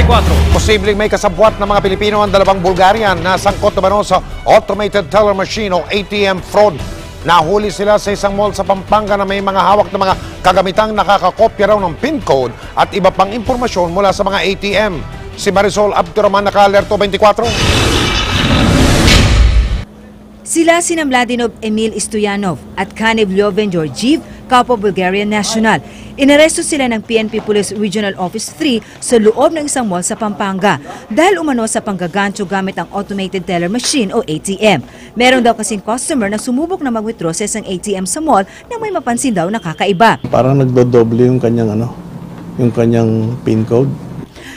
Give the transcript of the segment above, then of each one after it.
24. Posibleng may kasabwat ng mga Pilipino ang dalawang Bulgarian na sangkot naman sa automated teller machine o ATM fraud. Nahuli sila sa isang mall sa Pampanga na may mga hawak na mga kagamitang nakakakopya raw ng PIN code at iba pang impormasyon mula sa mga ATM. Si Marisol Abduraman, naka-alerto 24. Sila sina Mladinov Emil Stoyanov at Kanev Ljoven Georgiev, kapwa Bulgarian national. Inaresto sila ng PNP Police Regional Office 3 sa loob ng isang mall sa Pampanga dahil umano sa panggagancho gamit ang automated teller machine o ATM. Meron daw kasing customer na sumubok na mag-withdraw sa isang ATM sa mall nang may mapansin daw na kakaiba. Parang nagdodoble yung kanyang PIN code.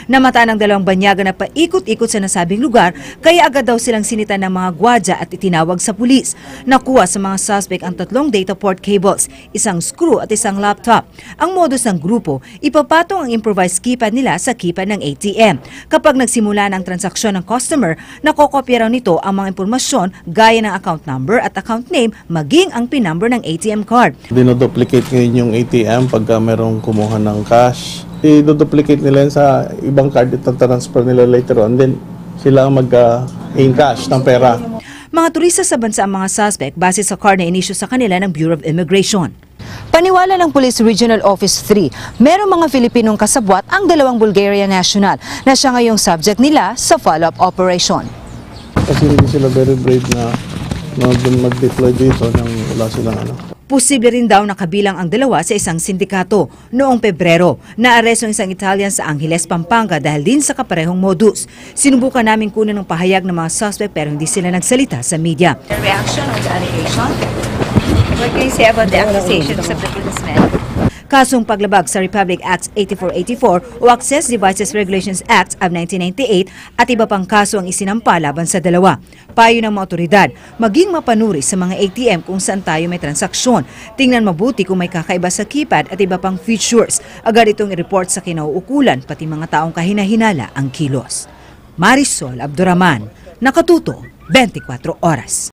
Namata ng dalawang banyaga na paikot-ikot sa nasabing lugar, kaya agad daw silang sinitan ng mga gwadya at itinawag sa pulis. Nakuha sa mga suspect ang 3 data port cables, isang screw at isang laptop. Ang modus ng grupo, ipapatong ang improvised keypad nila sa keypad ng ATM. Kapag nagsimula ng transaksyon ng customer, nakokopya raw nito ang mga impormasyon gaya ng account number at account name, maging ang PIN number ng ATM card. Dinoduplicate ngayon yung ATM pagka merong kumuha ng cash. I-duplicate nila sa ibang card at transfer nila later on. Then sila ang mag-in-cash ng pera. Mga turista sa bansa ang mga suspect base sa card na inisyu sa kanila ng Bureau of Immigration. Paniwala ng Police Regional Office 3, merong mga Filipinong kasabwat ang dalawang Bulgarian national na siya ngayong subject nila sa follow-up operation. Kasi hindi sila very brave na mag-deploy dito nang wala silang Posible rin daw nakabilang ang dalawa sa isang sindikato. Noong Pebrero, naaresto ang isang Italian sa Angeles, Pampanga dahil din sa kaparehong modus. Sinubukan namin kunin ng pahayag ng mga suspect pero hindi sila nagsalita sa media. The reaction on the allegation? What can you say about the accusations of the policemen? Kasong paglabag sa Republic Acts 8484 o Access Devices Regulations Act of 1998 at iba pang kaso ang isinampa laban sa dalawa. Payo ng mga otoridad, maging mapanuri sa mga ATM kung saan tayo may transaksyon. Tingnan mabuti kung may kakaiba sa keypad at iba pang features. Agad itong i-report sa kinauukulan pati mga taong kahinahinala ang kilos. Marisol Abduraman, Nakatuto, 24 Oras.